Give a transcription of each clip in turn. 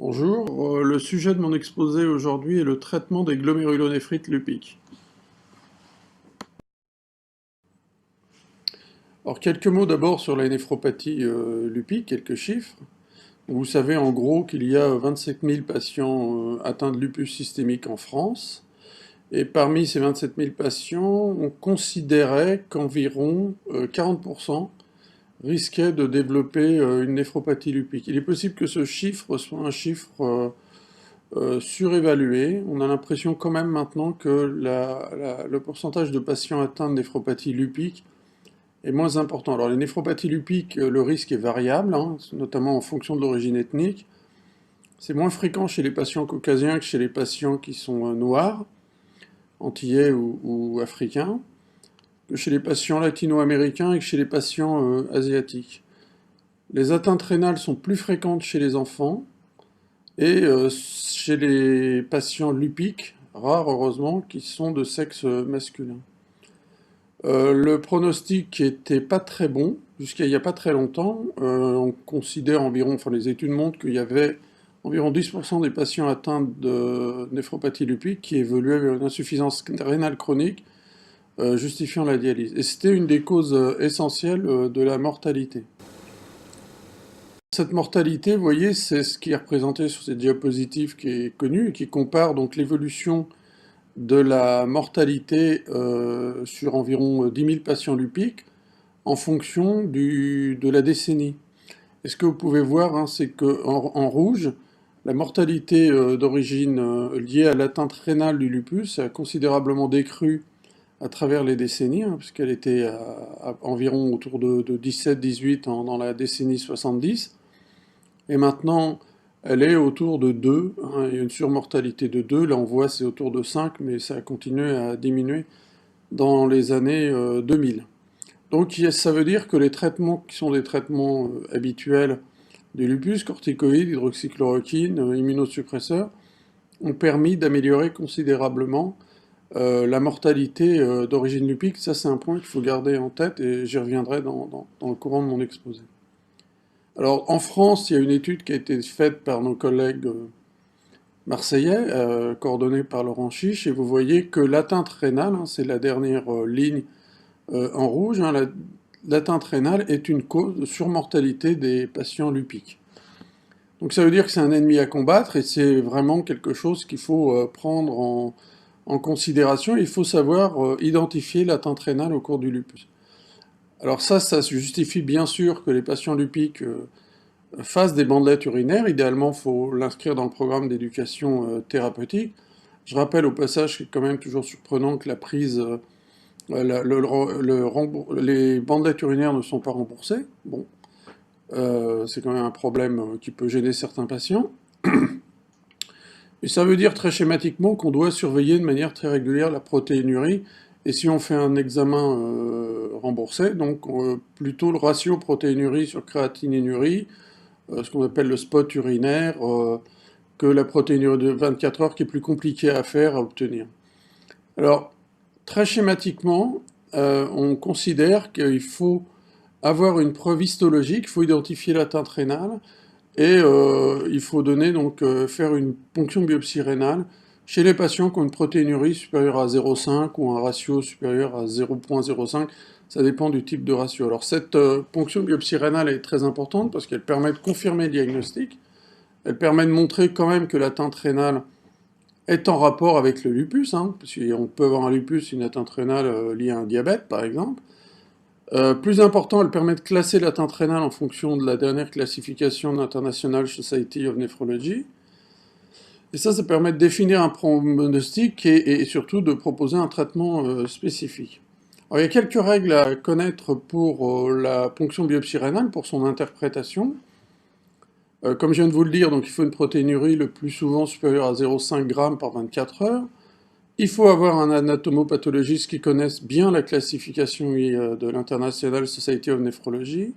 Bonjour, le sujet de mon exposé aujourd'hui est le traitement des glomérulonéphrite lupiques. Alors quelques mots d'abord sur la néphropathie lupique, quelques chiffres. Vous savez en gros qu'il y a 27 000 patients atteints de lupus systémique en France, et parmi ces 27 000 patients, on considérait qu'environ 40% risquaient de développer une néphropathie lupique. Il est possible que ce chiffre soit un chiffre surévalué. On a l'impression quand même maintenant que le pourcentage de patients atteints de néphropathie lupique est moins important. Alors les néphropathies lupiques, le risque est variable, hein, notamment en fonction de l'origine ethnique. C'est moins fréquent chez les patients caucasiens que chez les patients qui sont noirs, antillais ou africains, que chez les patients latino-américains et que chez les patients asiatiques. Les atteintes rénales sont plus fréquentes chez les enfants, et chez les patients lupiques, rares heureusement, qui sont de sexe masculin. Le pronostic était pas très bon, jusqu'à il n'y a pas très longtemps. On considère environ, enfin les études montrent qu'il y avait environ 10% des patients atteints de néphropathie lupique qui évoluaient vers une insuffisance rénale chronique justifiant la dialyse. Et c'était une des causes essentielles de la mortalité. Cette mortalité, vous voyez, c'est ce qui est représenté sur cette diapositive qui est connue et qui compare donc l'évolution de la mortalité sur environ 10 000 patients lupiques en fonction de la décennie. Et ce que vous pouvez voir, hein, c'est qu'en rouge, la mortalité d'origine liée à l'atteinte rénale du lupus a considérablement décru à travers les décennies, hein, puisqu'elle était à environ autour de 17-18 dans la décennie 70. Et maintenant, elle est autour de 2, hein, il y a une surmortalité de 2, là on voit c'est autour de 5, mais ça a continué à diminuer dans les années 2000. Donc ça veut dire que les traitements qui sont des traitements habituels du lupus, corticoïdes, hydroxychloroquine, immunosuppresseurs, ont permis d'améliorer considérablement la mortalité d'origine lupique. Ça c'est un point qu'il faut garder en tête et j'y reviendrai dans le courant de mon exposé. Alors, en France, il y a une étude qui a été faite par nos collègues marseillais, coordonnée par Laurent Chiche, et vous voyez que l'atteinte rénale, hein, c'est la dernière ligne en rouge, hein, l'atteinte rénale est une cause de surmortalité des patients lupiques. Donc ça veut dire que c'est un ennemi à combattre, et c'est vraiment quelque chose qu'il faut prendre en considération. Il faut savoir identifier l'atteinte rénale au cours du lupus. Alors ça se justifie bien sûr que les patients lupiques fassent des bandelettes urinaires. Idéalement, il faut l'inscrire dans le programme d'éducation thérapeutique. Je rappelle au passage qu'il est quand même toujours surprenant que la prise, les bandelettes urinaires ne sont pas remboursées. Bon, c'est quand même un problème qui peut gêner certains patients. Et ça veut dire très schématiquement qu'on doit surveiller de manière très régulière la protéinurie. Et si on fait un examen remboursé, donc plutôt le ratio protéinurie sur créatinurie, ce qu'on appelle le spot urinaire, que la protéinurie de 24 heures qui est plus compliquée à faire, à obtenir. Alors, très schématiquement, on considère qu'il faut avoir une preuve histologique, il faut identifier l'atteinte rénale, et il faut donner donc faire une ponction de biopsie rénale chez les patients qui ont une protéinurie supérieure à 0,5 ou un ratio supérieur à 0,05, ça dépend du type de ratio. Alors cette ponction de biopsie rénale est très importante parce qu'elle permet de confirmer le diagnostic, elle permet de montrer quand même que l'atteinte rénale est en rapport avec le lupus, hein, parce qu'on peut avoir un lupus, une atteinte rénale liée à un diabète par exemple. Plus important, elle permet de classer l'atteinte rénale en fonction de la dernière classification de l'International Society of Nephrology. Et ça permet de définir un pronostic et surtout de proposer un traitement spécifique. Alors, il y a quelques règles à connaître pour la ponction biopsie rénale, pour son interprétation. Comme je viens de vous le dire, donc il faut une protéinurie le plus souvent supérieure à 0,5 g par 24 heures. Il faut avoir un anatomopathologiste qui connaisse bien la classification de l'International Society of Nephrology.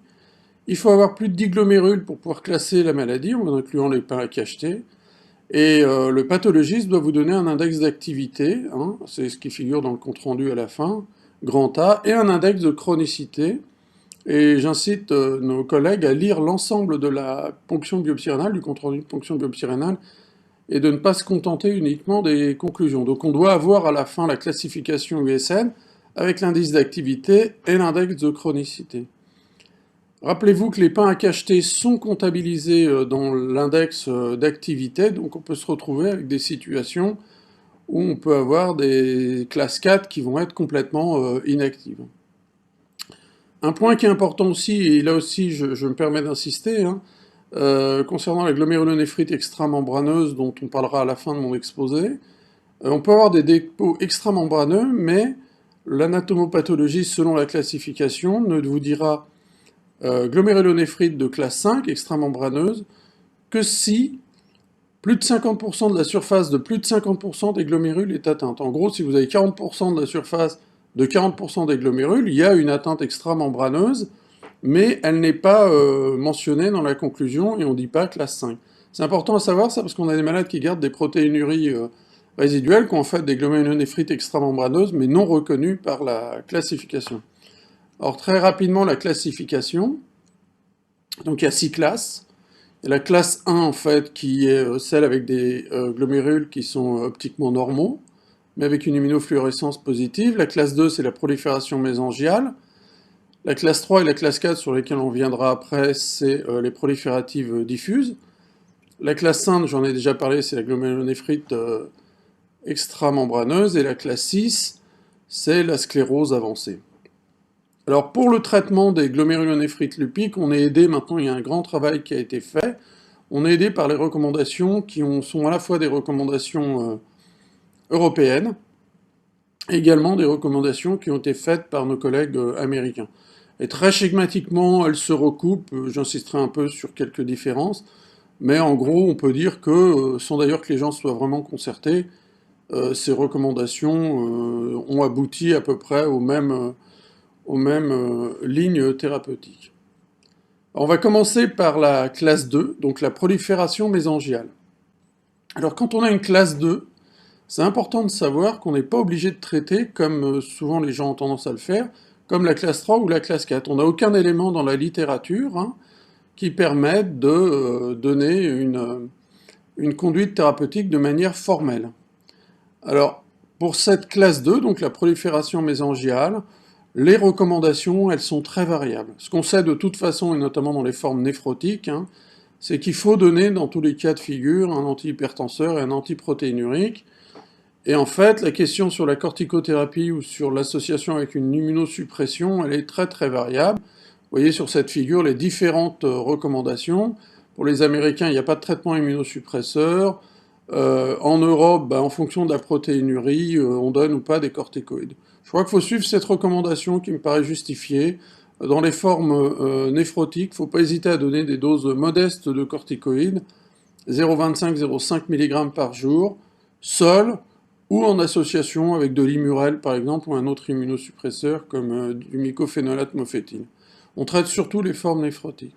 Il faut avoir plus de 10 glomérules pour pouvoir classer la maladie, en incluant les KHT. Et le pathologiste doit vous donner un index d'activité, hein, c'est ce qui figure dans le compte-rendu à la fin, grand A, et un index de chronicité, Et j'incite nos collègues à lire l'ensemble de la ponction biopsie rénale, du compte-rendu de ponction biopsie rénale, et de ne pas se contenter uniquement des conclusions. Donc on doit avoir à la fin la classification USN avec l'indice d'activité et l'index de chronicité. Rappelez-vous que les pains à cacheter sont comptabilisés dans l'index d'activité, donc on peut se retrouver avec des situations où on peut avoir des classes 4 qui vont être complètement inactives. Un point qui est important aussi, et là aussi je me permets d'insister, concernant la glomérulonéphrite extramembraneuse dont on parlera à la fin de mon exposé, on peut avoir des dépôts extramembraneux, mais l'anatomopathologie selon la classification ne vous dira glomérulonéphrite de classe 5 extramembraneuse que si plus de 50% de la surface de plus de 50% des glomérules est atteinte. En gros, si vous avez 40% de la surface de 40% des glomérules, il y a une atteinte extramembraneuse, mais elle n'est pas mentionnée dans la conclusion et on ne dit pas classe 5. C'est important à savoir ça parce qu'on a des malades qui gardent des protéinuries résiduelles qui ont en fait des glomérulonéphrite extramembraneuses mais non reconnues par la classification. Alors très rapidement la classification, donc il y a 6 classes. Il y a la classe 1 en fait qui est celle avec des glomérules qui sont optiquement normaux, mais avec une immunofluorescence positive. La classe 2 c'est la prolifération mésangiale. La classe 3 et la classe 4 sur lesquelles on viendra après, c'est les prolifératives diffuses. La classe 5, j'en ai déjà parlé, c'est la glomérulonéphrite extramembraneuse. Et la classe 6, c'est la sclérose avancée. Alors pour le traitement des glomérulonéphrite lupiques, on est aidé, maintenant il y a un grand travail qui a été fait, on est aidé par les recommandations qui sont à la fois des recommandations européennes, et également des recommandations qui ont été faites par nos collègues américains. Et très schématiquement, elles se recoupent, j'insisterai un peu sur quelques différences, mais en gros, on peut dire que, sans d'ailleurs que les gens soient vraiment concertés, ces recommandations ont abouti à peu près aux mêmes lignes thérapeutiques. On va commencer par la classe 2, donc la prolifération mésangiale. Alors quand on a une classe 2, c'est important de savoir qu'on n'est pas obligé de traiter, comme souvent les gens ont tendance à le faire, comme la classe 3 ou la classe 4. On n'a aucun élément dans la littérature qui permette de donner une conduite thérapeutique de manière formelle. Alors, pour cette classe 2, donc la prolifération mésangiale, les recommandations, elles sont très variables. Ce qu'on sait de toute façon, et notamment dans les formes néphrotiques, c'est qu'il faut donner dans tous les cas de figure un antihypertenseur et un antiprotéinurique. Et en fait, la question sur la corticothérapie ou sur l'association avec une immunosuppression, elle est très très variable. Vous voyez sur cette figure les différentes recommandations. Pour les Américains, il n'y a pas de traitement immunosuppresseur. En Europe, en fonction de la protéinurie, on donne ou pas des corticoïdes. Je crois qu'il faut suivre cette recommandation qui me paraît justifiée. Dans les formes néphrotiques, il ne faut pas hésiter à donner des doses modestes de corticoïdes, 0,25-0,5 mg par jour, seul ou en association avec de l'Imurel par exemple, ou un autre immunosuppresseur comme du mycophénolate mofétine. On traite surtout les formes néphrotiques.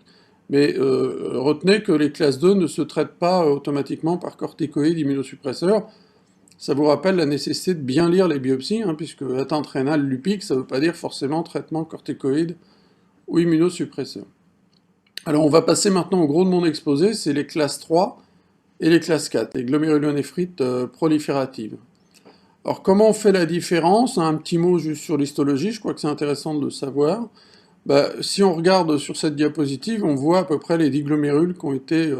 Mais retenez que les classes 2 ne se traitent pas automatiquement par corticoïdes immunosuppresseurs. Ça vous rappelle la nécessité de bien lire les biopsies, puisque atteinte rénale lupique, ça ne veut pas dire forcément traitement corticoïde ou immunosuppresseur. Alors on va passer maintenant au gros de mon exposé, c'est les classes 3 et les classes 4, les glomérulonéphrite prolifératives. Alors comment on fait la différence? Un petit mot juste sur l'histologie, je crois que c'est intéressant de le savoir. Si on regarde sur cette diapositive, on voit à peu près les 10 glomérules qui ont été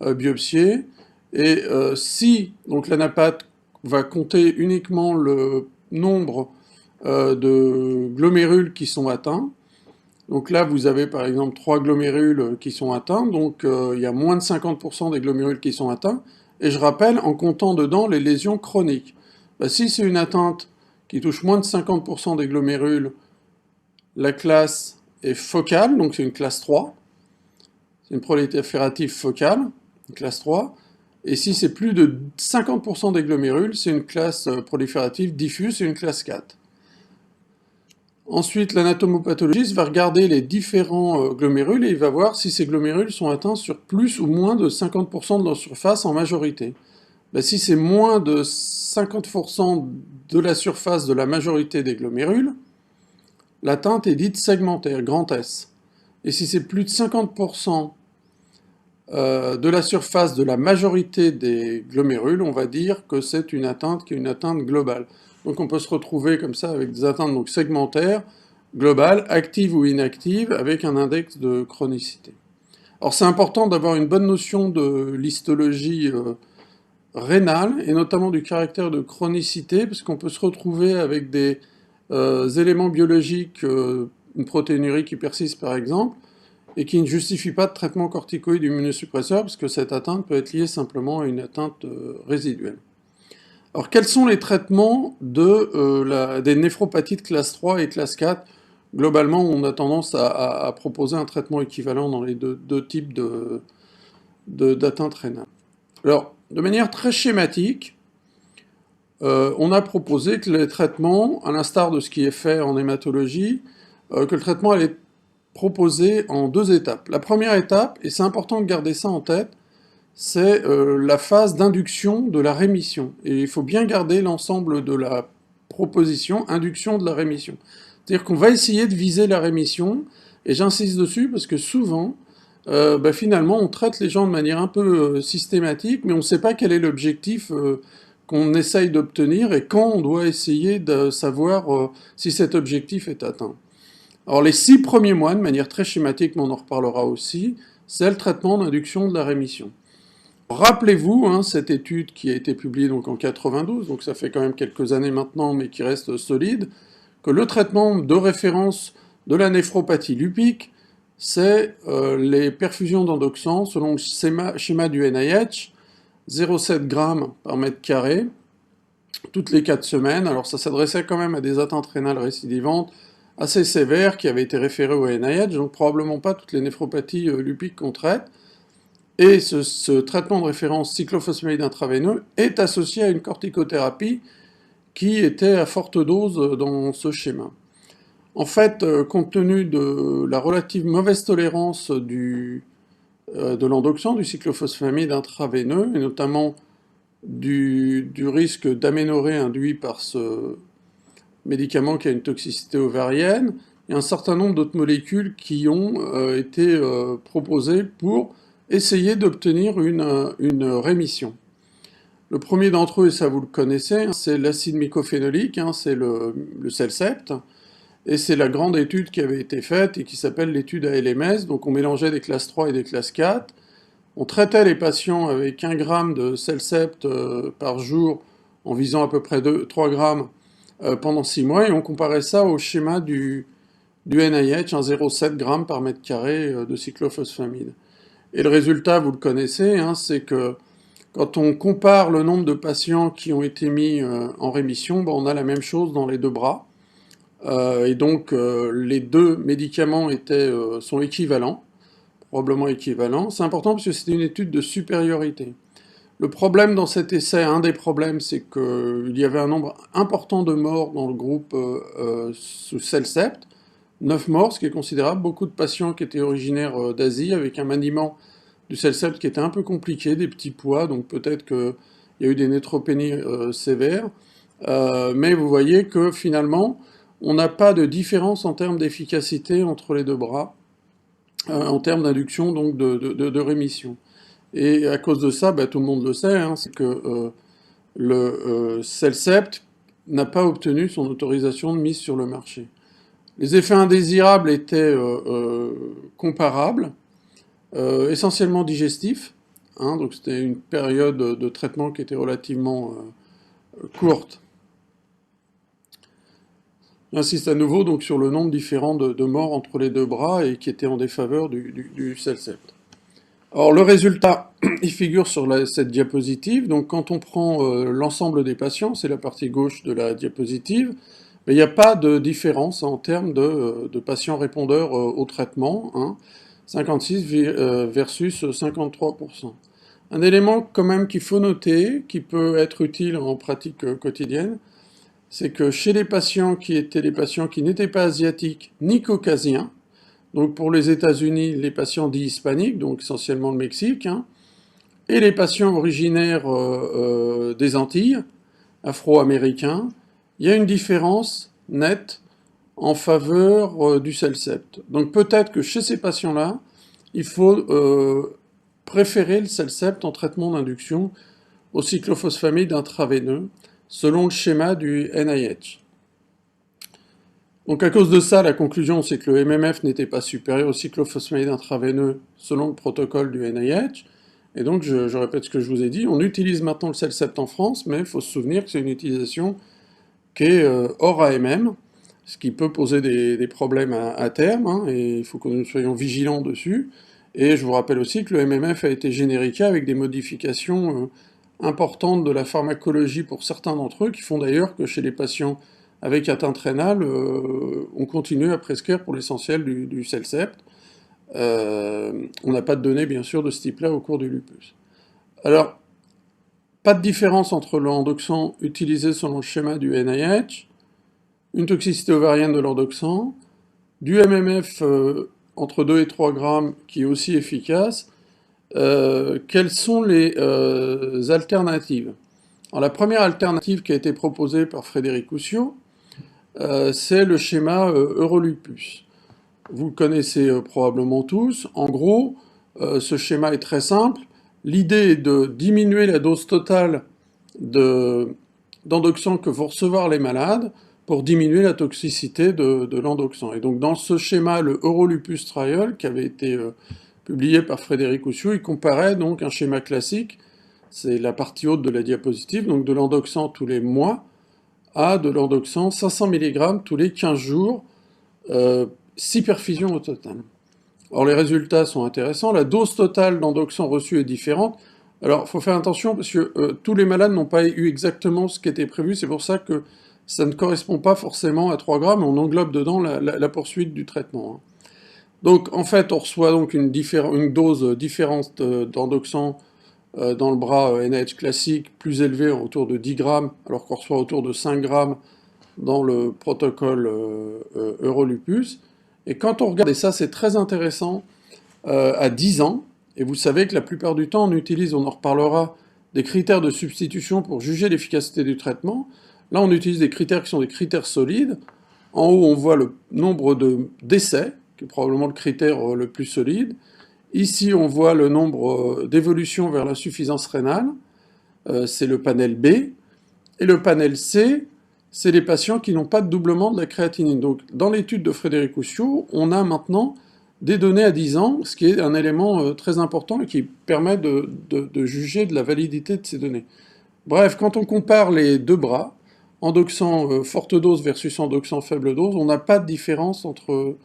biopsiés. Et si donc l'anapathe va compter uniquement le nombre de glomérules qui sont atteints, donc là vous avez par exemple 3 glomérules qui sont atteints, donc il y a moins de 50% des glomérules qui sont atteints. Et je rappelle, en comptant dedans les lésions chroniques. Si c'est une atteinte qui touche moins de 50% des glomérules, la classe est focale, donc c'est une classe 3. C'est une proliférative focale, une classe 3. Et si c'est plus de 50% des glomérules, c'est une classe proliférative diffuse, c'est une classe 4. Ensuite, l'anatomopathologiste va regarder les différents glomérules et il va voir si ces glomérules sont atteints sur plus ou moins de 50% de leur surface en majorité. Si c'est moins de 50% de la surface de la majorité des glomérules, l'atteinte est dite segmentaire, grand S. Et si c'est plus de 50% de la surface de la majorité des glomérules, on va dire que c'est une atteinte qui est une atteinte globale. Donc on peut se retrouver comme ça avec des atteintes donc segmentaires, globales, actives ou inactives, avec un index de chronicité. Alors c'est important d'avoir une bonne notion de l'histologie rénale, et notamment du caractère de chronicité, parce qu'on peut se retrouver avec des éléments biologiques, une protéinurie qui persiste par exemple, et qui ne justifie pas de traitement corticoïde immunosuppresseur, parce que cette atteinte peut être liée simplement à une atteinte résiduelle. Alors quels sont les traitements des néphropathies de classe 3 et classe 4? Globalement, on a tendance à proposer un traitement équivalent dans les deux types d'atteintes rénales. Alors, de manière très schématique, on a proposé que les traitements, à l'instar de ce qui est fait en hématologie, que le traitement allait être proposé en 2 étapes. La première étape, et c'est important de garder ça en tête, c'est la phase d'induction de la rémission. Et il faut bien garder l'ensemble de la proposition, induction de la rémission. C'est-à-dire qu'on va essayer de viser la rémission, et j'insiste dessus parce que souvent, finalement, on traite les gens de manière un peu systématique, mais on ne sait pas quel est l'objectif qu'on essaye d'obtenir et quand on doit essayer de savoir si cet objectif est atteint. Alors les 6 premiers mois, de manière très schématique, mais on en reparlera aussi, c'est le traitement d'induction de la rémission. Rappelez-vous, hein, cette étude qui a été publiée donc en 92, donc ça fait quand même quelques années maintenant, mais qui reste solide, que le traitement de référence de la néphropathie lupique, c'est les perfusions d'endoxan selon le schéma du NIH, 0,7 g par mètre carré, toutes les 4 semaines. Alors ça s'adressait quand même à des atteintes rénales récidivantes assez sévères qui avaient été référées au NIH, donc probablement pas toutes les néphropathies lupiques qu'on traite. Et ce traitement de référence cyclophosphamide intraveineux est associé à une corticothérapie qui était à forte dose dans ce schéma. En fait, compte tenu de la relative mauvaise tolérance de l'endoxan, du cyclophosphamide intraveineux, et notamment du risque d'aménorrhée induit par ce médicament qui a une toxicité ovarienne, il y a un certain nombre d'autres molécules qui ont été proposées pour essayer d'obtenir une rémission. Le premier d'entre eux, et ça vous le connaissez, hein, c'est l'acide mycophénolique, hein, c'est le Cellcept, et c'est la grande étude qui avait été faite et qui s'appelle l'étude ALMS, donc on mélangeait des classes 3 et des classes 4, on traitait les patients avec 1 g de Cellcept par jour en visant à peu près 3 grammes pendant 6 mois, et on comparait ça au schéma du NIH, 0,7 g par mètre carré de cyclophosphamide. Et le résultat, vous le connaissez, hein, c'est que quand on compare le nombre de patients qui ont été mis en rémission, on a la même chose dans les 2 bras. Et donc les 2 médicaments sont équivalents, probablement équivalents. C'est important parce que c'est une étude de supériorité. Le problème dans cet essai, un des problèmes, c'est qu'il y avait un nombre important de morts dans le groupe sous Cellcept, 9 morts, ce qui est considérable, beaucoup de patients qui étaient originaires d'Asie, avec un maniement du Cellcept qui était un peu compliqué, des petits poids, donc peut-être qu'il y a eu des neutropénies sévères, mais vous voyez que finalement, on n'a pas de différence en termes d'efficacité entre les 2 bras, en termes d'induction donc de rémission. Et à cause de ça, tout le monde le sait, hein, c'est que le Cellcept n'a pas obtenu son autorisation de mise sur le marché. Les effets indésirables étaient comparables, essentiellement digestifs, hein, donc c'était une période de traitement qui était relativement courte. J'insiste à nouveau donc sur le nombre différent de morts entre les 2 bras et qui étaient en défaveur du Cellcept. Alors le résultat, il figure sur cette diapositive. Donc quand on prend l'ensemble des patients, c'est la partie gauche de la diapositive, mais il n'y a pas de différence en termes de patients répondeurs au traitement, hein, 56 versus 53%. Un élément quand même qu'il faut noter, qui peut être utile en pratique quotidienne, c'est que chez les patients qui étaient les patients qui n'étaient pas asiatiques ni caucasiens, donc pour les États-Unis, les patients dits hispaniques, donc essentiellement le Mexique, hein, et les patients originaires des Antilles, afro-américains, il y a une différence nette en faveur du Cellcept. Donc peut-être que chez ces patients-là, il faut préférer le Cellcept en traitement d'induction au cyclophosphamide intraveineux, selon le schéma du NIH. Donc à cause de ça, la conclusion, c'est que le MMF n'était pas supérieur au cyclophosphamide intraveineux selon le protocole du NIH. Et donc, je répète ce que je vous ai dit, on utilise maintenant le Cellcept en France, mais il faut se souvenir que c'est une utilisation qui est hors AMM, ce qui peut poser des problèmes à terme, hein, et il faut que nous soyons vigilants dessus. Et je vous rappelle aussi que le MMF a été génériqué avec des modifications importantes de la pharmacologie pour certains d'entre eux, qui font d'ailleurs que chez les patients avec atteinte rénale, on continue à prescrire pour l'essentiel du Cellcept. On n'a pas de données, bien sûr, de ce type-là au cours du lupus. Alors, pas de différence entre l'endoxan utilisé selon le schéma du NIH, une toxicité ovarienne de l'endoxan, du MMF entre 2 et 3 grammes qui est aussi efficace. Quelles sont les alternatives? Alors, la première alternative qui a été proposée par Frédéric Oussiot, c'est le schéma Eurolupus. Vous le connaissez probablement tous. En gros, ce schéma est très simple. L'idée est de diminuer la dose totale d'endoxan que vont recevoir les malades pour diminuer la toxicité de l'endoxan. Et donc dans ce schéma, le Eurolupus Trial, qui avait été publié par Frédéric Oussiot, il comparait donc un schéma classique, c'est la partie haute de la diapositive, donc de l'endoxan tous les mois, à de l'endoxan 500 mg tous les 15 jours, 6 perfusions au total. Or les résultats sont intéressants, la dose totale d'endoxan reçue est différente. Alors il faut faire attention parce que tous les malades n'ont pas eu exactement ce qui était prévu, c'est pour ça que ça ne correspond pas forcément à 3 grammes, on englobe dedans la poursuite du traitement, hein. Donc en fait on reçoit donc une dose différente d'endoxan dans le bras NIH classique, plus élevé, autour de 10 grammes, alors qu'on reçoit autour de 5 grammes dans le protocole Eurolupus. Et quand on regarde, et ça c'est très intéressant, à 10 ans, et vous savez que la plupart du temps on utilise, on en reparlera, des critères de substitution pour juger l'efficacité du traitement. Là on utilise des critères qui sont des critères solides. En haut on voit le nombre de décès, qui est probablement le critère le plus solide. Ici, on voit le nombre d'évolutions vers l'insuffisance rénale, c'est le panel B, et le panel C, c'est les patients qui n'ont pas de doublement de la créatinine. Donc, dans l'étude de Frédéric Oussiot, on a maintenant des données à 10 ans, ce qui est un élément très important et qui permet de juger de la validité de ces données. Bref, quand on compare les deux bras, endoxan forte dose versus endoxan faible dose, on n'a pas de différence entre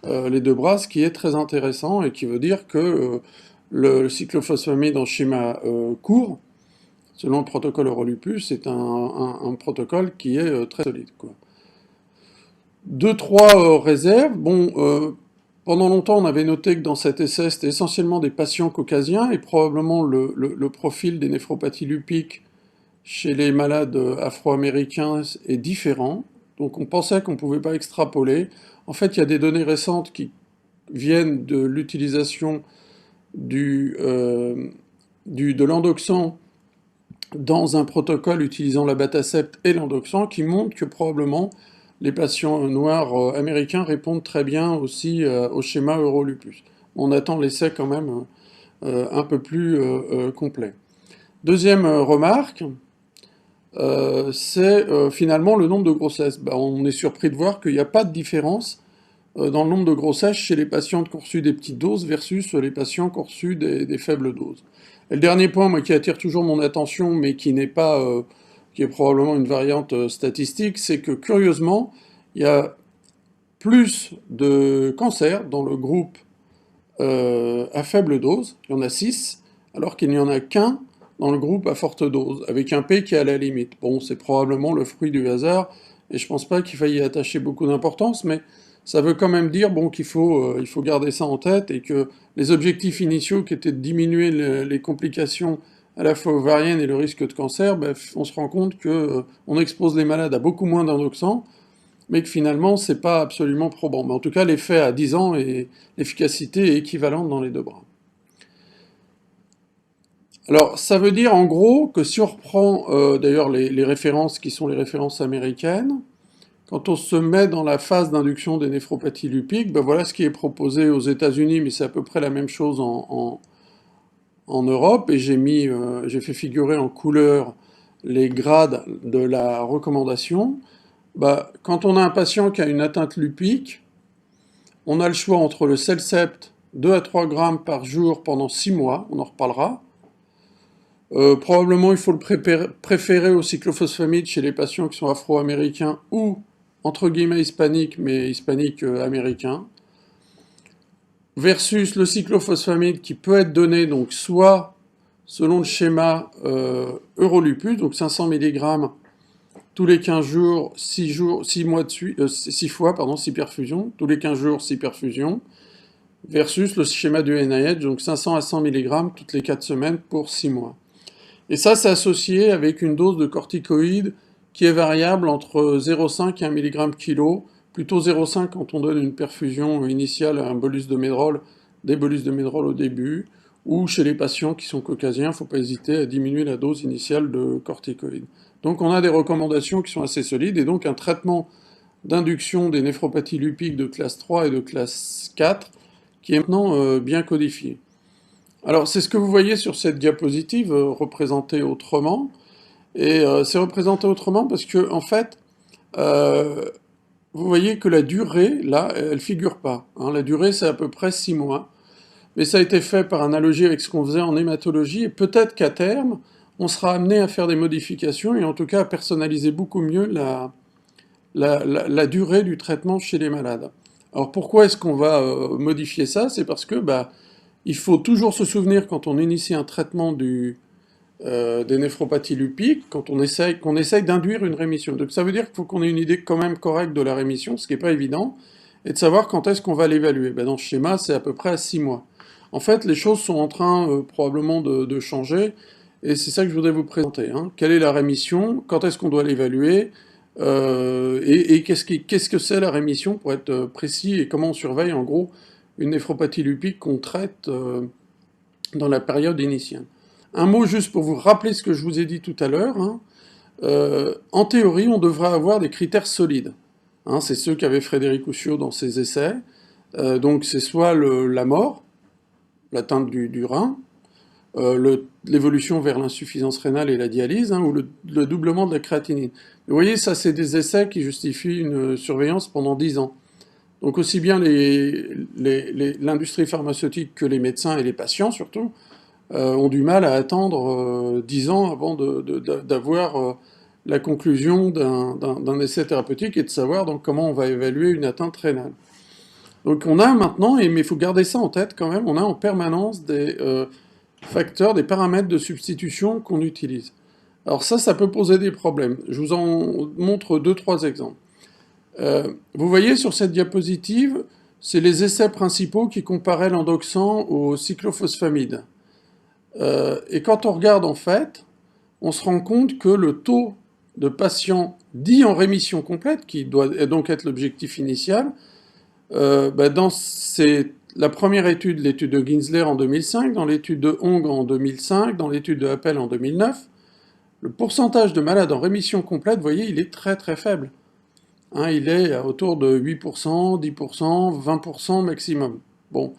les deux bras, ce qui est très intéressant et qui veut dire que le cyclophosphamide en schéma court, selon le protocole Eurolupus, c'est un protocole qui est très solide, quoi. Deux, trois réserves. Bon, pendant longtemps, on avait noté que dans cet essai, c'était essentiellement des patients caucasiens et probablement le profil des néphropathies lupiques chez les malades afro-américains est différent. Donc on pensait qu'on ne pouvait pas extrapoler. En fait, il y a des données récentes qui viennent de l'utilisation de l'endoxan dans un protocole utilisant l'abatacept et l'endoxan qui montrent que probablement les patients noirs américains répondent très bien aussi au schéma Eurolupus. On attend l'essai quand même un peu plus complet. Deuxième remarque, c'est finalement le nombre de grossesses. On est surpris de voir qu'il n'y a pas de différence dans le nombre de grossesses chez les patients qui ont reçu des petites doses versus les patients qui ont reçu des faibles doses. Et le dernier point, moi, qui attire toujours mon attention, mais qui n'est pas, qui est probablement une variante statistique, c'est que curieusement, il y a plus de cancers dans le groupe à faible dose, il y en a 6, alors qu'il n'y en a qu'un dans le groupe à forte dose, avec un P qui est à la limite. Bon, c'est probablement le fruit du hasard, et je pense pas qu'il faille y attacher beaucoup d'importance, mais ça veut quand même dire bon, qu'il faut, il faut garder ça en tête, et que les objectifs initiaux qui étaient de diminuer les complications à la fois ovariennes et le risque de cancer, on se rend compte que on expose les malades à beaucoup moins d'endoxan, mais que finalement c'est pas absolument probant. Mais en tout cas, l'effet à 10 ans et l'efficacité est équivalente dans les deux bras. Alors, ça veut dire en gros que si on reprend d'ailleurs les références qui sont les références américaines, quand on se met dans la phase d'induction des néphropathies lupiques, ben voilà ce qui est proposé aux États-Unis, mais c'est à peu près la même chose en Europe, et j'ai fait figurer en couleur les grades de la recommandation. Bah, quand on a un patient qui a une atteinte lupique, on a le choix entre le Celcept, 2 à 3 grammes par jour pendant 6 mois, on en reparlera. Probablement il faut le préférer au cyclophosphamide chez les patients qui sont afro-américains ou entre guillemets hispaniques, mais hispaniques américains. Versus le cyclophosphamide qui peut être donné donc soit selon le schéma Eurolupus, donc 500 mg tous les 15 jours, 6 mois de suite, 6 fois, 6 perfusions, tous les 15 jours, 6 perfusions, versus le schéma du NIH, donc 500 à 100 mg toutes les 4 semaines pour 6 mois. Et ça, c'est associé avec une dose de corticoïdes qui est variable entre 0,5 et 1 mg kg, plutôt 0,5 quand on donne une perfusion initiale à un bolus de médrol, des bolus de médrol au début, ou chez les patients qui sont caucasiens, il ne faut pas hésiter à diminuer la dose initiale de corticoïdes. Donc on a des recommandations qui sont assez solides, et donc un traitement d'induction des néphropathies lupiques de classe 3 et de classe 4 qui est maintenant bien codifié. Alors c'est ce que vous voyez sur cette diapositive représentée autrement, et c'est représenté autrement parce que en fait, vous voyez que la durée, là, elle figure pas. Hein. La durée, c'est à peu près 6 mois. Mais ça a été fait par analogie avec ce qu'on faisait en hématologie, et peut-être qu'à terme, on sera amené à faire des modifications, et en tout cas à personnaliser beaucoup mieux la durée du traitement chez les malades. Alors pourquoi est-ce qu'on va modifier ça? C'est parce que il faut toujours se souvenir quand on initie un traitement des néphropathies lupiques, qu'on essaye d'induire une rémission. Donc ça veut dire qu'il faut qu'on ait une idée quand même correcte de la rémission, ce qui n'est pas évident, et de savoir quand est-ce qu'on va l'évaluer. Dans ce schéma, c'est à peu près à 6 mois. En fait, les choses sont en train probablement de changer, et c'est ça que je voudrais vous présenter. Hein. Quelle est la rémission? Quand est-ce qu'on doit l'évaluer? Et qu'est-ce que c'est la rémission, pour être précis, et comment on surveille en gros une néphropathie lupique qu'on traite dans la période initiale. Un mot juste pour vous rappeler ce que je vous ai dit tout à l'heure. Hein. En théorie, on devrait avoir des critères solides. Hein, c'est ceux qu'avait Frédéric Oussiot dans ses essais. Donc c'est soit la mort, l'atteinte du rein, l'évolution vers l'insuffisance rénale et la dialyse, hein, ou le doublement de la créatinine. Vous voyez, ça c'est des essais qui justifient une surveillance pendant 10 ans. Donc aussi bien l'industrie pharmaceutique que les médecins et les patients surtout ont du mal à attendre 10 ans avant d'avoir la conclusion d'un essai thérapeutique et de savoir donc comment on va évaluer une atteinte rénale. Donc on a maintenant, mais il faut garder ça en tête quand même, on a en permanence des facteurs, des paramètres de substitution qu'on utilise. Alors ça peut poser des problèmes. Je vous en montre 2-3 exemples. Vous voyez sur cette diapositive, c'est les essais principaux qui comparaient l'endoxan au cyclophosphamide. Et quand on regarde en fait, on se rend compte que le taux de patients dits en rémission complète, qui doit donc être l'objectif initial, dans la première étude, l'étude de Ginsler en 2005, dans l'étude de Hong en 2005, dans l'étude de Appel en 2009, le pourcentage de malades en rémission complète, vous voyez, il est très très faible. Hein, il est autour de 8%, 10%, 20% maximum. Bon.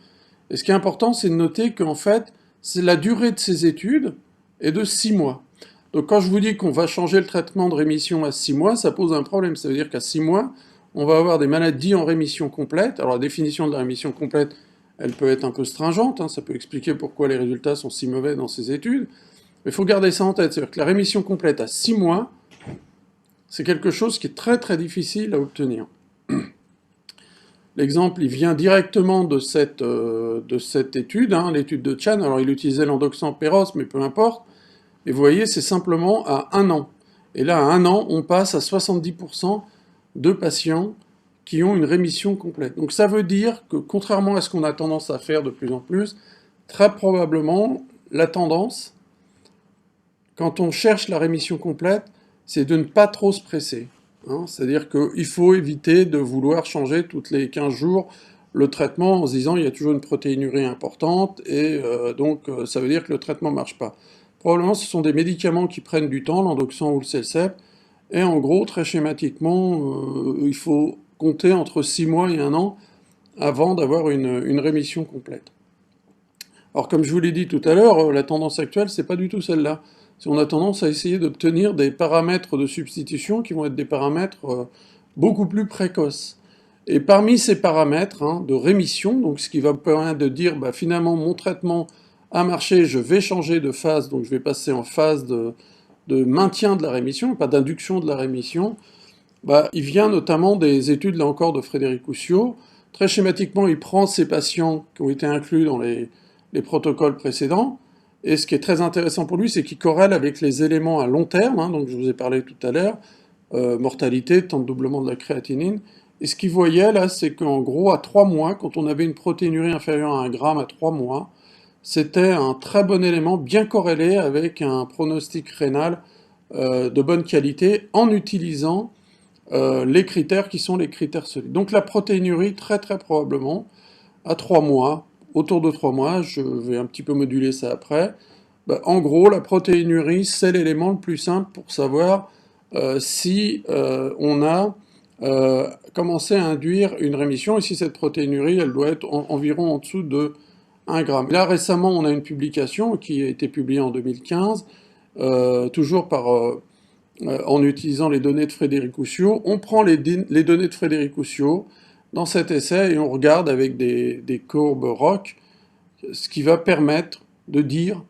Et ce qui est important, c'est de noter qu'en fait, c'est la durée de ces études est de 6 mois. Donc quand je vous dis qu'on va changer le traitement de rémission à 6 mois, ça pose un problème. Ça veut dire qu'à 6 mois, on va avoir des maladies en rémission complète. Alors la définition de la rémission complète, elle peut être un peu stringente, hein, ça peut expliquer pourquoi les résultats sont si mauvais dans ces études. Mais il faut garder ça en tête, c'est-à-dire que la rémission complète à 6 mois, c'est quelque chose qui est très très difficile à obtenir. L'exemple, il vient directement de cette étude, hein, l'étude de Chan. Alors il utilisait l'endoxan péros, mais peu importe. Et vous voyez, c'est simplement à 1 an. Et là, à 1 an, on passe à 70% de patients qui ont une rémission complète. Donc ça veut dire que, contrairement à ce qu'on a tendance à faire de plus en plus, très probablement, la tendance, quand on cherche la rémission complète, c'est de ne pas trop se presser. Hein. C'est-à-dire qu'il faut éviter de vouloir changer toutes les 15 jours le traitement en se disant il y a toujours une protéinurie importante et donc ça veut dire que le traitement ne marche pas. Probablement ce sont des médicaments qui prennent du temps, l'endoxan ou le Celcept, Et en gros, très schématiquement, il faut compter entre 6 mois et 1 an avant d'avoir une rémission complète. Alors comme je vous l'ai dit tout à l'heure, la tendance actuelle, c'est pas du tout celle-là. On a tendance à essayer d'obtenir des paramètres de substitution qui vont être des paramètres beaucoup plus précoces. Et parmi ces paramètres de rémission, donc ce qui va me permettre de dire bah, finalement mon traitement a marché, je vais changer de phase, donc je vais passer en phase de maintien de la rémission, pas d'induction de la rémission, bah, il vient notamment des études, là encore, de Frédéric Coussiot. Très schématiquement, il prend ces patients qui ont été inclus dans les protocoles précédents, et ce qui est très intéressant pour lui, c'est qu'il corrèle avec les éléments à long terme, donc je vous ai parlé tout à l'heure, mortalité, temps de doublement de la créatinine, et ce qu'il voyait là, c'est qu'en gros, à 3 mois, quand on avait une protéinurie inférieure à 1 gramme à 3 mois, c'était un très bon élément, bien corrélé avec un pronostic rénal de bonne qualité, en utilisant les critères qui sont les critères solides. Donc la protéinurie, très très probablement, à 3 mois, autour de 3 mois, je vais un petit peu moduler ça après, bah, en gros, la protéinurie, c'est l'élément le plus simple pour savoir si on a commencé à induire une rémission, et si cette protéinurie, elle doit être environ en dessous de 1 gramme. Là, récemment, on a une publication qui a été publiée en 2015, toujours en utilisant les données de Frédéric Coussiot. On prend les données de Frédéric Coussiot dans cet essai et on regarde avec des courbes ROC ce qui va permettre de dire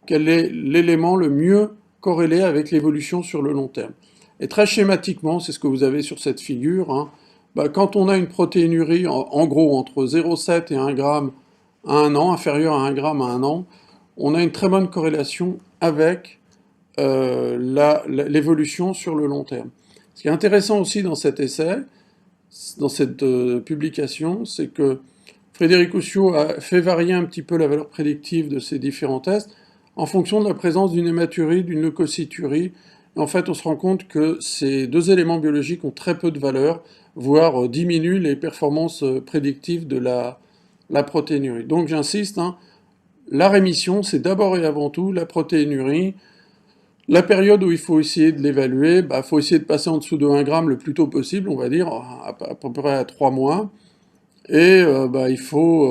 quel est l'élément le mieux corrélé avec l'évolution sur le long terme. Et très schématiquement, c'est ce que vous avez sur cette figure, bah, quand on a une protéinurie en gros entre 0,7 et 1 gramme à 1 an, inférieure à 1 gramme à 1 an, on a une très bonne corrélation avec l'évolution sur le long terme. Ce qui est intéressant aussi dans cet essai, dans cette publication, c'est que Frédéric Coussiot a fait varier un petit peu la valeur prédictive de ces différents tests en fonction de la présence d'une hématurie, d'une leucocyturie. Et en fait, on se rend compte que ces deux éléments biologiques ont très peu de valeur, voire diminuent les performances prédictives de la protéinurie. Donc j'insiste, la rémission, c'est d'abord et avant tout la protéinurie. La période où il faut essayer de l'évaluer, il faut essayer de passer en dessous de 1 gramme le plus tôt possible, on va dire, à peu près à 3 mois. Et il faut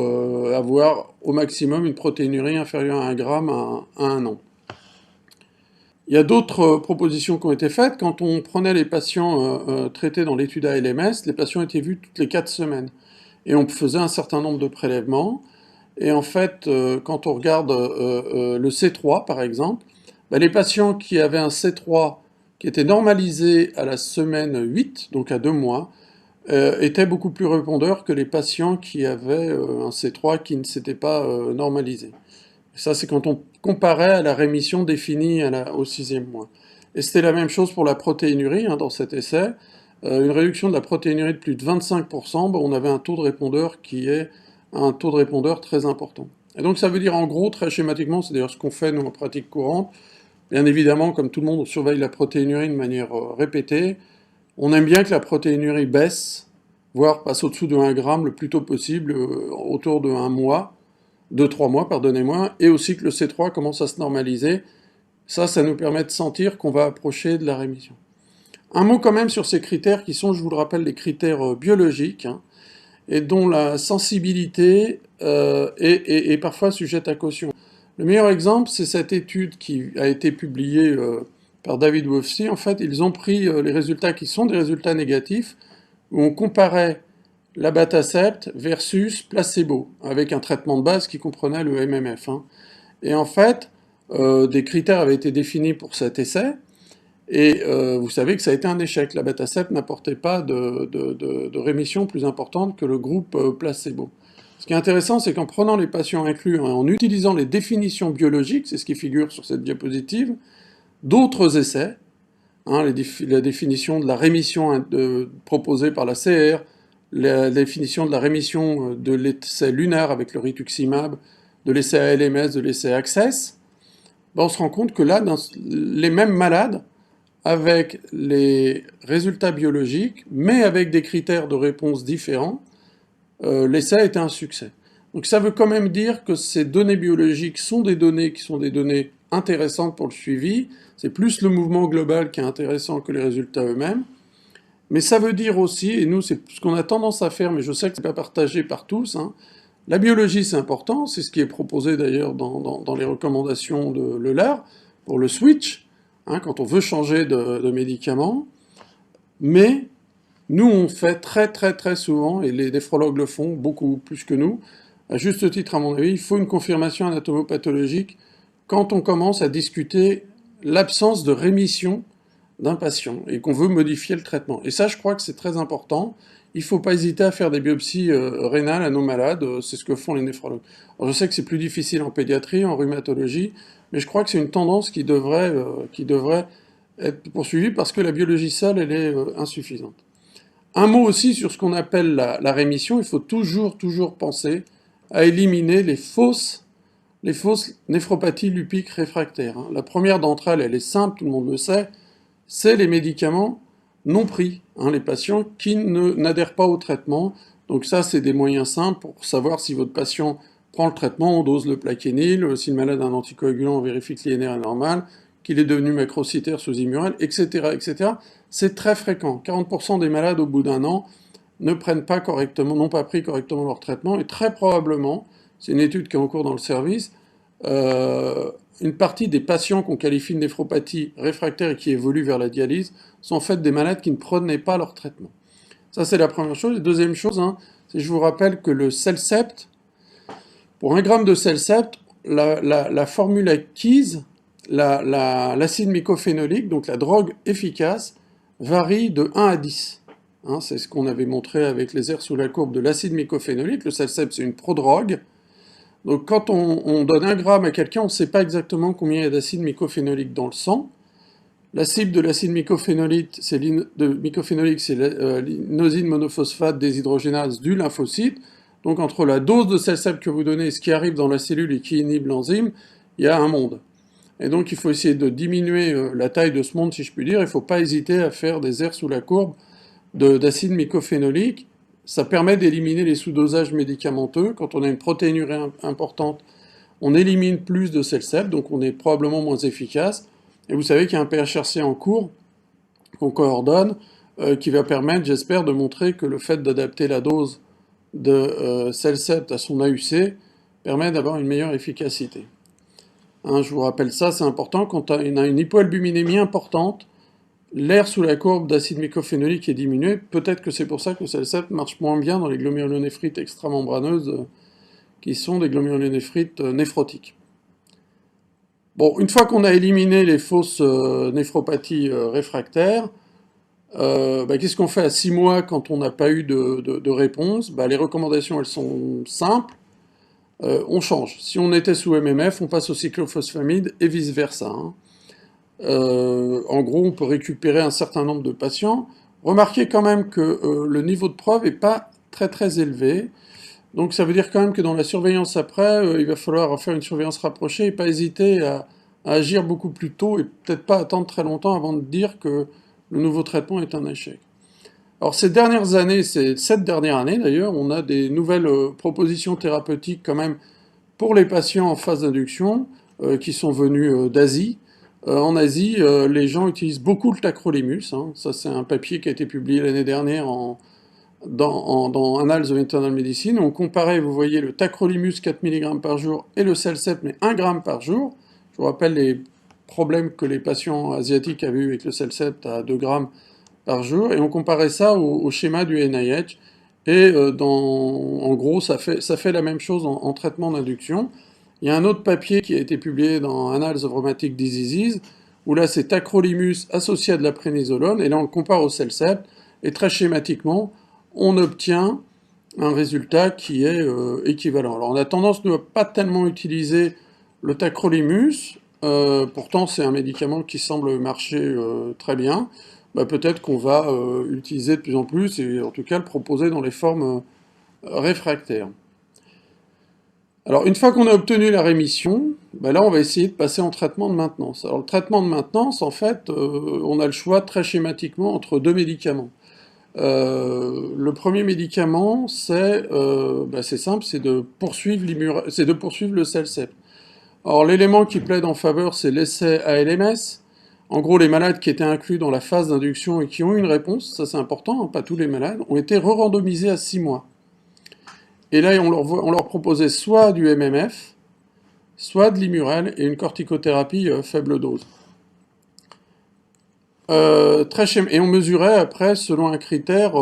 avoir au maximum une protéinurie inférieure à 1 gramme à 1 an. Il y a d'autres propositions qui ont été faites. Quand on prenait les patients traités dans l'étude ALMS, les patients étaient vus toutes les 4 semaines. Et on faisait un certain nombre de prélèvements. Et en fait, quand on regarde le C3, par exemple, les patients qui avaient un C3 qui était normalisé à la semaine 8, donc à 2 mois, étaient beaucoup plus répondeurs que les patients qui avaient un C3 qui ne s'était pas normalisé. Et ça, c'est quand on comparait à la rémission définie au 6e mois. Et c'était la même chose pour la protéinurie dans cet essai. Une réduction de la protéinurie de plus de 25%, on avait un taux de répondeur qui est un taux de répondeur très important. Et donc ça veut dire en gros, très schématiquement, c'est d'ailleurs ce qu'on fait nous en pratique courante, bien évidemment, comme tout le monde, on surveille la protéinurie de manière répétée. On aime bien que la protéinurie baisse, voire passe au-dessous de 1 gramme le plus tôt possible, autour de 1 mois, 2-3 mois, pardonnez-moi, et aussi que le C3 commence à se normaliser. Ça nous permet de sentir qu'on va approcher de la rémission. Un mot quand même sur ces critères qui sont, je vous le rappelle, les critères biologiques, et dont la sensibilité est parfois sujette à caution. Le meilleur exemple, c'est cette étude qui a été publiée par David Wolfsy. En fait, ils ont pris les résultats qui sont des résultats négatifs, où on comparait l'abatacept versus placebo, avec un traitement de base qui comprenait le MMF. Et en fait, des critères avaient été définis pour cet essai, et vous savez que ça a été un échec. L'abatacept n'apportait pas de rémission plus importante que le groupe placebo. Ce qui est intéressant, c'est qu'en prenant les patients inclus, en utilisant les définitions biologiques, c'est ce qui figure sur cette diapositive, d'autres essais, la définition de la rémission proposée par la CR, la définition de la rémission de l'essai lunaire avec le rituximab, de l'essai ALMS, de l'essai Access, on se rend compte que là, dans les mêmes malades, avec les résultats biologiques, mais avec des critères de réponse différents, l'essai a été un succès. Donc ça veut quand même dire que ces données biologiques sont des données qui sont des données intéressantes pour le suivi. C'est plus le mouvement global qui est intéressant que les résultats eux-mêmes. Mais ça veut dire aussi, et nous c'est ce qu'on a tendance à faire, mais je sais que c'est pas partagé par tous, hein, la biologie c'est important, c'est ce qui est proposé d'ailleurs dans les recommandations de l'EULAR, pour le switch, hein, quand on veut changer de médicament, mais nous on fait très souvent, et les néphrologues le font beaucoup plus que nous, à juste titre à mon avis, il faut une confirmation anatomopathologique quand on commence à discuter l'absence de rémission d'un patient et qu'on veut modifier le traitement. Et ça, je crois que c'est très important. Il ne faut pas hésiter à faire des biopsies rénales à nos malades, c'est ce que font les néphrologues. Alors, je sais que c'est plus difficile en pédiatrie, en rhumatologie, mais je crois que c'est une tendance qui devrait être poursuivie parce que la biologie seule, elle est insuffisante. Un mot aussi sur ce qu'on appelle la rémission, il faut toujours penser à éliminer les fausses néphropathies lupiques réfractaires. Hein. La première d'entre elles, elle est simple, tout le monde le sait, c'est les médicaments non pris, hein, les patients qui n'adhèrent pas au traitement. Donc ça, c'est des moyens simples pour savoir si votre patient prend le traitement, on dose le plaquenil, si le malade a un anticoagulant, on vérifie que l'INR est normal, qu'il est devenu macrocytaire sous immurel, etc. C'est très fréquent. 40% des malades, au bout d'un an, n'ont pas pris correctement leur traitement, et très probablement, c'est une étude qui est en cours dans le service, une partie des patients qu'on qualifie de néphropathie réfractaire et qui évoluent vers la dialyse sont en fait des malades qui ne prenaient pas leur traitement. Ça, c'est la première chose. La deuxième chose, hein, c'est que je vous rappelle que le Cellcept, pour 1 gramme de Cellcept, la formule acquise, l'acide mycophénolique, donc la drogue efficace, varie de 1 à 10. Hein, c'est ce qu'on avait montré avec les aires sous la courbe de l'acide mycophénolique. Le Cellcept, c'est une prodrogue. Donc quand on donne 1 gramme à quelqu'un, on ne sait pas exactement combien il y a d'acide mycophénolique dans le sang. La cible de l'acide mycophénolique, c'est l'inosine monophosphate déshydrogénase du lymphocyte. Donc entre la dose de Cellcept que vous donnez et ce qui arrive dans la cellule et qui inhibe l'enzyme, il y a un monde. Et donc il faut essayer de diminuer la taille de ce monde, si je puis dire. Il ne faut pas hésiter à faire des aires sous la courbe d'acide mycophénolique. Ça permet d'éliminer les sous-dosages médicamenteux. Quand on a une protéinurie importante, on élimine plus de Cellcept, donc on est probablement moins efficace. Et vous savez qu'il y a un PHRC en cours qu'on coordonne, qui va permettre, j'espère, de montrer que le fait d'adapter la dose de Cellcept à son AUC permet d'avoir une meilleure efficacité. Hein, je vous rappelle ça, c'est important, quand on a une hypoalbuminémie importante, l'air sous la courbe d'acide mycophénolique est diminué. Peut-être que c'est pour ça que le Cellcept marche moins bien dans les glomérulonéphrite extramembraneuses, qui sont des glomérulonéphrite néphrotiques. Bon, une fois qu'on a éliminé les fausses néphropathies réfractaires, qu'est-ce qu'on fait à 6 mois quand on n'a pas eu de réponse? Les recommandations, elles sont simples. On change. Si on était sous MMF, on passe au cyclophosphamide et vice-versa. Hein. En gros, on peut récupérer un certain nombre de patients. Remarquez quand même que le niveau de preuve n'est pas très élevé. Donc ça veut dire quand même que dans la surveillance après, il va falloir faire une surveillance rapprochée et pas hésiter à agir beaucoup plus tôt et peut-être pas attendre très longtemps avant de dire que le nouveau traitement est un échec. Alors ces dernières années, cette dernière année d'ailleurs, on a des nouvelles propositions thérapeutiques quand même pour les patients en phase d'induction qui sont venus d'Asie. En Asie, les gens utilisent beaucoup le tacrolimus. Hein. Ça, c'est un papier qui a été publié l'année dernière dans Annals of Internal Medicine. On comparait, vous voyez, le tacrolimus 4 mg par jour et le Cellcept, mais 1 g par jour. Je vous rappelle les problèmes que les patients asiatiques avaient eu avec le Cellcept à 2 g par jour. Et on comparait ça au schéma du NIH. Et en gros, ça fait la même chose en traitement d'induction. Il y a un autre papier qui a été publié dans Annals of Rheumatic Diseases, où là c'est tacrolimus associé à de la prénisolone, et là on le compare au Cellcept, et très schématiquement, on obtient un résultat qui est équivalent. Alors on a tendance ne pas tellement utiliser le tacrolimus, pourtant c'est un médicament qui semble marcher très bien. Peut-être qu'on va l'utiliser de plus en plus, et en tout cas le proposer dans les formes réfractaires. Alors, une fois qu'on a obtenu la rémission, là, on va essayer de passer en traitement de maintenance. Alors, le traitement de maintenance, en fait, on a le choix très schématiquement entre 2 médicaments. Le premier médicament, c'est simple, c'est de poursuivre le Cellcept. Alors l'élément qui plaide en faveur, c'est l'essai ALMS. En gros, les malades qui étaient inclus dans la phase d'induction et qui ont eu une réponse, ça c'est important, hein, pas tous les malades, ont été re-randomisés à 6 mois. Et là, on leur proposait soit du MMF, soit de l'Immurel et une corticothérapie faible dose. Et on mesurait après, selon un critère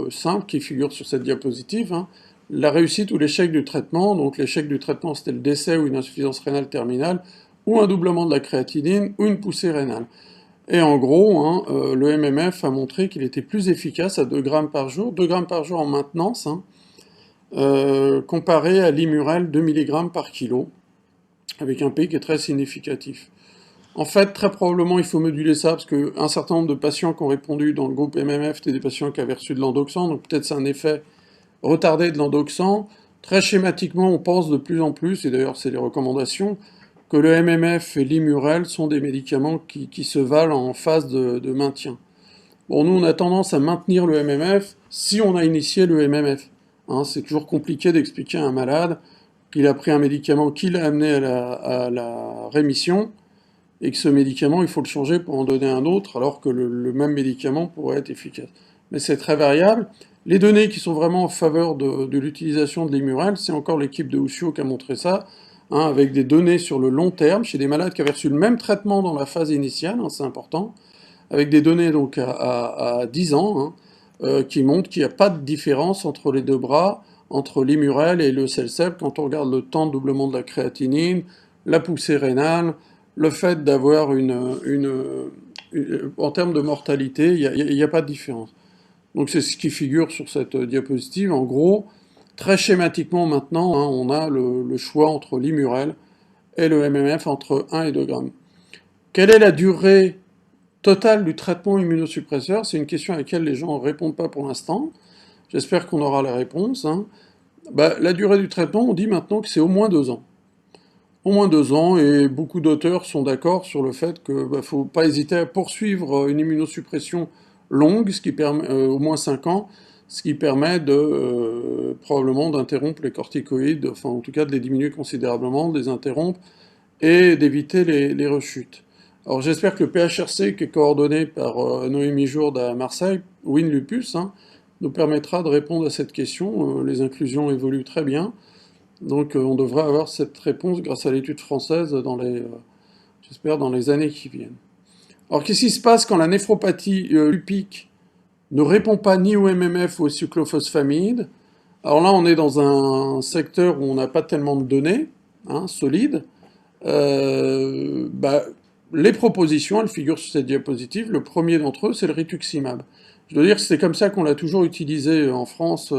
simple qui figure sur cette diapositive, hein, la réussite ou l'échec du traitement. Donc l'échec du traitement, c'était le décès ou une insuffisance rénale terminale, ou un doublement de la créatinine, ou une poussée rénale. Et en gros, hein, le MMF a montré qu'il était plus efficace à 2 grammes par jour, 2 grammes par jour en maintenance, hein, comparé à l'Immurel 2 mg par kilo, avec un P qui est très significatif. En fait, très probablement, il faut moduler ça, parce qu'un certain nombre de patients qui ont répondu dans le groupe MMF, c'était des patients qui avaient reçu de l'endoxan, donc peut-être c'est un effet retardé de l'endoxan. Très schématiquement, on pense de plus en plus, et d'ailleurs c'est les recommandations, que le MMF et l'Immurel sont des médicaments qui se valent en phase de maintien. Bon, nous, on a tendance à maintenir le MMF si on a initié le MMF. Hein, c'est toujours compliqué d'expliquer à un malade qu'il a pris un médicament qui l'a amené à la rémission, et que ce médicament, il faut le changer pour en donner un autre, alors que le même médicament pourrait être efficace. Mais c'est très variable. Les données qui sont vraiment en faveur de l'utilisation de l'Immurel, c'est encore l'équipe de Ushio qui a montré ça, hein, avec des données sur le long terme, chez des malades qui avaient reçu le même traitement dans la phase initiale, hein, c'est important, avec des données donc à 10 ans, hein, qui montrent qu'il n'y a pas de différence entre les deux bras, entre l'Immurel et le Cellcept, quand on regarde le temps de doublement de la créatinine, la poussée rénale, le fait d'avoir en termes de mortalité, il n'y a pas de différence. Donc c'est ce qui figure sur cette diapositive. En gros, très schématiquement maintenant, hein, on a le choix entre l'Immurel et le MMF entre 1 et 2 grammes. Quelle est la durée totale du traitement immunosuppresseur? C'est une question à laquelle les gens ne répondent pas pour l'instant. J'espère qu'on aura la réponse. Hein. La durée du traitement, on dit maintenant que c'est au moins 2 ans. Au moins 2 ans, et beaucoup d'auteurs sont d'accord sur le fait qu'il ne faut pas hésiter à poursuivre une immunosuppression longue, ce qui permet, au moins 5 ans, ce qui permet probablement d'interrompre les corticoïdes, enfin en tout cas de les diminuer considérablement, de les interrompre, et d'éviter les rechutes. Alors j'espère que le PHRC, qui est coordonné par Noémie Jourde à Marseille, Win Lupus, hein, nous permettra de répondre à cette question. Les inclusions évoluent très bien. Donc on devrait avoir cette réponse grâce à l'étude française j'espère, dans les années qui viennent. Alors qu'est-ce qui se passe quand la néphropathie lupique ne répond pas ni au MMF ou au cyclophosphamide? Alors là, on est dans un secteur où on n'a pas tellement de données, hein, solides. Les propositions, elles figurent sur cette diapositive. Le premier d'entre eux, c'est le rituximab. Je dois dire que c'est comme ça qu'on l'a toujours utilisé en France.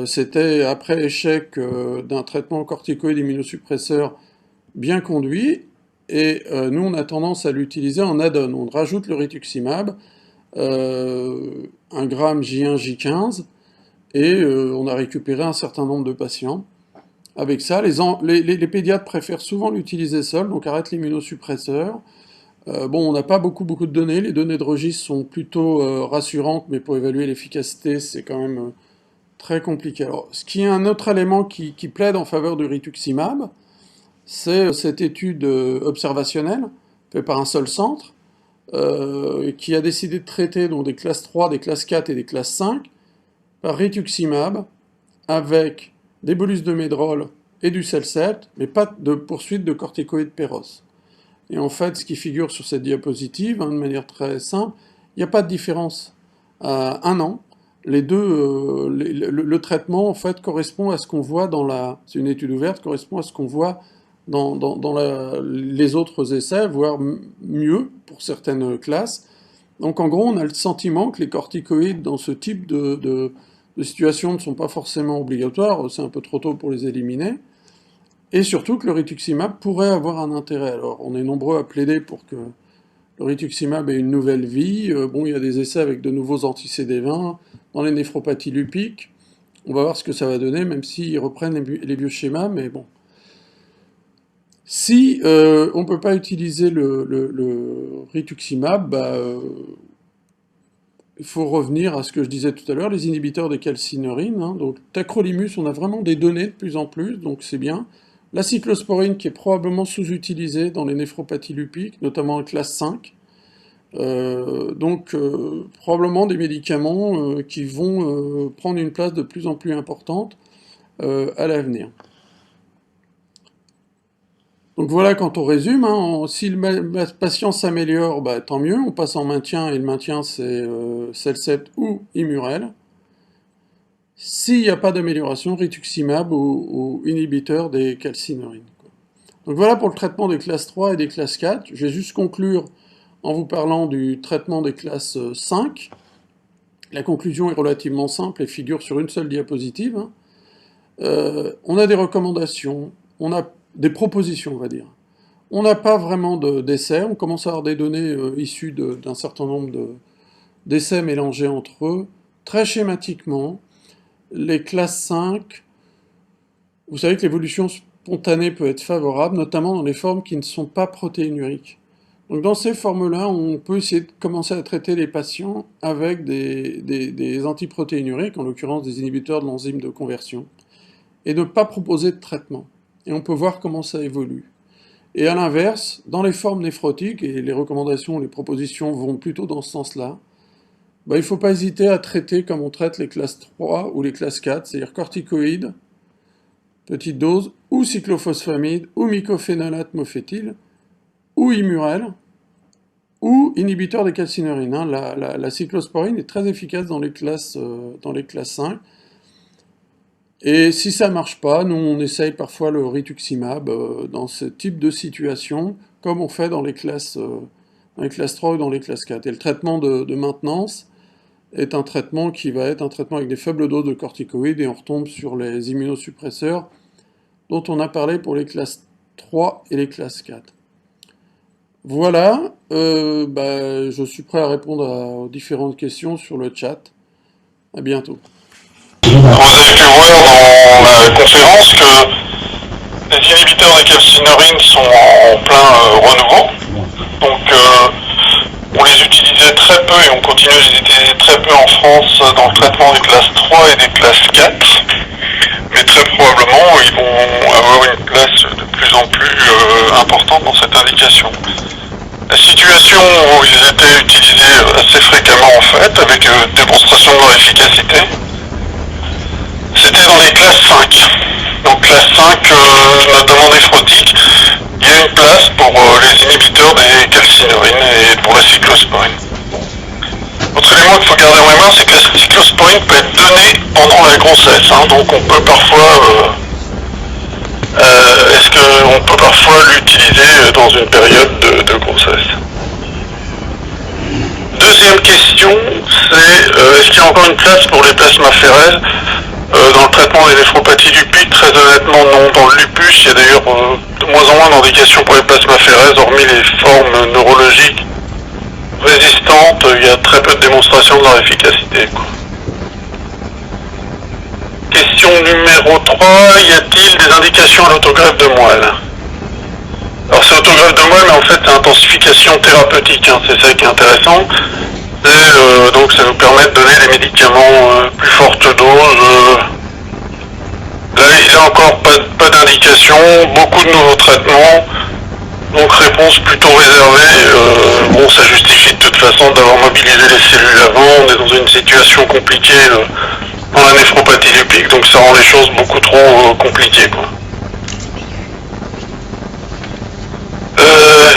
C'était après échec d'un traitement corticoïde immunosuppresseur bien conduit, et nous on a tendance à l'utiliser en add-on. On rajoute le rituximab, 1 gramme J1, J15, et on a récupéré un certain nombre de patients. Avec ça, les pédiatres préfèrent souvent l'utiliser seul, donc arrêtent l'immunosuppresseur. On n'a pas beaucoup de données, les données de registre sont plutôt rassurantes, mais pour évaluer l'efficacité, c'est quand même très compliqué. Alors, ce qui est un autre élément qui plaide en faveur du rituximab, c'est cette étude observationnelle faite par un seul centre, qui a décidé de traiter donc, des classes 3, des classes 4 et des classes 5 par rituximab avec des bolus de médrol et du Cellcept, mais pas de poursuite de corticoïdes péros. Et en fait, ce qui figure sur cette diapositive, hein, de manière très simple, il n'y a pas de différence. À 1 an, les deux, le traitement en fait correspond à ce qu'on voit c'est une étude ouverte, correspond à ce qu'on voit dans les autres essais, voire mieux pour certaines classes. Donc en gros, on a le sentiment que les corticoïdes dans ce type de situation ne sont pas forcément obligatoires, c'est un peu trop tôt pour les éliminer, et surtout que le rituximab pourrait avoir un intérêt. Alors on est nombreux à plaider pour que le rituximab ait une nouvelle vie. Il y a des essais avec de nouveaux anti-CD20 dans les néphropathies lupiques. On va voir ce que ça va donner, même s'ils reprennent les vieux schémas, mais bon. Si on ne peut pas utiliser le rituximab, il faut revenir à ce que je disais tout à l'heure, les inhibiteurs des calcinurines. Hein. Donc tacrolimus, on a vraiment des données de plus en plus, donc c'est bien. la cyclosporine qui est probablement sous-utilisée dans les néphropathies lupiques, notamment en classe 5. Probablement des médicaments qui vont prendre une place de plus en plus importante à l'avenir. Donc voilà, quand on résume, hein, si le patient s'améliore, bah, tant mieux, on passe en maintien, et le maintien c'est Cellcept ou Immurel. S'il n'y a pas d'amélioration, rituximab ou inhibiteur des calcineuries. Donc voilà pour le traitement des classes 3 et des classes 4. Je vais juste conclure en vous parlant du traitement des classes 5. La conclusion est relativement simple et figure sur une seule diapositive. Hein. On a des recommandations, on a des propositions, on va dire. On n'a pas vraiment d'essais, on commence à avoir des données issues d'un certain nombre d'essais mélangés entre eux. Très schématiquement, les classes 5, vous savez que l'évolution spontanée peut être favorable, notamment dans les formes qui ne sont pas protéinuriques. Donc dans ces formes-là, on peut essayer de commencer à traiter les patients avec des antiprotéinuriques, en l'occurrence des inhibiteurs de l'enzyme de conversion, et ne pas proposer de traitement. Et on peut voir comment ça évolue. Et à l'inverse, dans les formes néphrotiques, et les recommandations, les propositions vont plutôt dans ce sens-là, bah, il ne faut pas hésiter à traiter comme on traite les classes 3 ou les classes 4, c'est-à-dire corticoïdes, petite dose, ou cyclophosphamide, ou mycophénolate mofétyle, ou Immurel, ou inhibiteur des calcineuries. Hein. La cyclosporine est très efficace dans les classes 5. Et si ça ne marche pas, nous on essaye parfois le rituximab dans ce type de situation, comme on fait dans les classes 3 ou dans les classes 4. Et le traitement de maintenance est un traitement qui va être un traitement avec des faibles doses de corticoïdes, et on retombe sur les immunosuppresseurs dont on a parlé pour les classes 3 et les classes 4. Voilà, je suis prêt à répondre aux différentes questions sur le chat. À bientôt. Vous avez pu voir dans la conférence que les inhibiteurs des calcineurines sont en plein renouveau. Donc on les utilisait très peu et on continue à les utiliser très peu en France dans le traitement des classes 3 et des classes 4. Mais très probablement ils vont avoir une place de plus en plus importante dans cette indication. La situation où ils étaient utilisés assez fréquemment en fait, avec démonstration de leur efficacité, c'était dans les classes 5. Donc classe 5, notamment néphrotique, il y a une place pour les inhibiteurs des calcinurines et pour la cyclosporine. Autre élément qu'il faut garder en mémoire, c'est que la cyclosporine peut être donnée pendant la grossesse. Hein, donc on peut parfois l'utiliser dans une période de grossesse. Deuxième question, c'est est-ce qu'il y a encore une place pour les plasmaphéreses dans le traitement des néphropathies lupiques? Très honnêtement non. Dans le lupus, il y a d'ailleurs de moins en moins d'indications pour les plasmaphéreses, hormis les formes neurologiques résistantes, il y a très peu de démonstrations de leur efficacité. Question numéro 3, y a-t-il des indications à l'autogreffe de moelle? Alors c'est autogreffe de moelle, mais en fait c'est intensification thérapeutique, hein, c'est ça qui est intéressant. Et donc ça nous permet de donner des médicaments plus fortes doses. Là il n'y a encore pas d'indication, beaucoup de nouveaux traitements, donc réponse plutôt réservée. Bon, ça justifie de toute façon d'avoir mobilisé les cellules avant, on est dans une situation compliquée dans la néphropathie lupique, donc ça rend les choses beaucoup trop compliquées, quoi.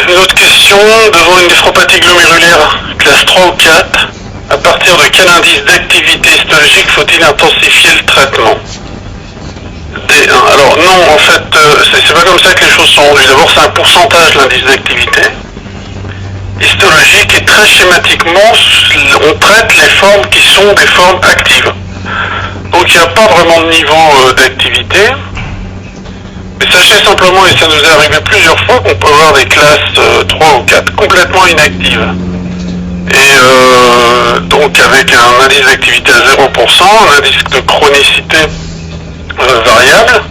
Une autre question, devant une néphropathie glomérulaire classe 3 ou 4, à partir de quel indice d'activité histologique faut-il intensifier le traitement? D1. Alors non, en fait, c'est pas comme ça que les choses sont rendues. D'abord, c'est un pourcentage l'indice d'activité histologique, et très schématiquement, on traite les formes qui sont des formes actives. Donc il n'y a pas vraiment de niveau d'activité. Mais sachez simplement, et ça nous est arrivé plusieurs fois, qu'on peut avoir des classes 3 ou 4 complètement inactives. Et donc avec un indice d'activité à 0%, un indice de chronicité variable.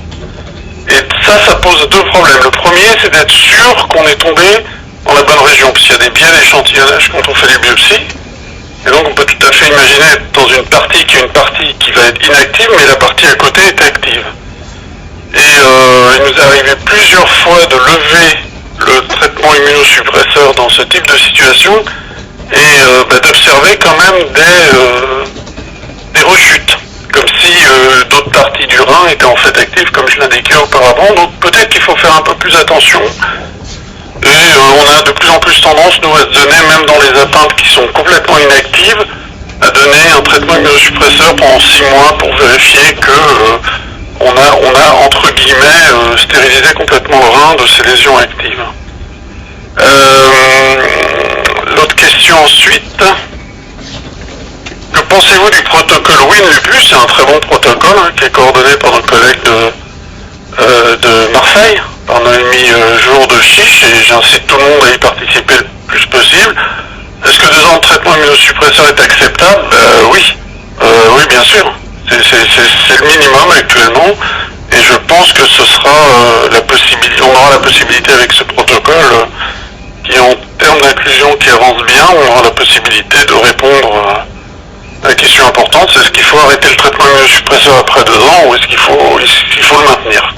Et ça pose deux problèmes. Le premier, c'est d'être sûr qu'on est tombé dans la bonne région, parce qu'il y a des biais d'échantillonnage quand on fait les biopsies. Et donc on peut tout à fait imaginer être dans une partie qui est une partie qui va être inactive, mais la partie à côté est active. Et il nous est arrivé plusieurs fois de lever le traitement immunosuppresseur dans ce type de situation et d'observer quand même des rechutes, comme si d'autres parties du rein étaient en fait actives comme je l'indiquais auparavant. Donc peut-être qu'il faut faire un peu plus attention. Et on a de plus en plus tendance, nous, à se donner, même dans les atteintes qui sont complètement inactives, à donner un traitement immunosuppresseur pendant 6 mois pour vérifier que on a entre guillemets stérilisé complètement le rein de ces lésions actives. L'autre question ensuite. Que pensez-vous du protocole WIN-Lupus? C'est un très bon protocole qui est coordonné par nos collègues de Marseille, par Noémie Jour de Chiche, et j'incite tout le monde à y participer le plus possible. Est-ce que 2 ans de traitement immunosuppresseur est acceptable? Oui. Oui, bien sûr. C'est le minimum actuellement, et je pense que ce sera on aura la possibilité avec ce protocole qui, en termes d'inclusion, qui avance bien, on aura la possibilité de répondre à la question importante, c'est est-ce qu'il faut arrêter le traitement immunosuppresseur après 2 ans ou est-ce qu'il faut le maintenir?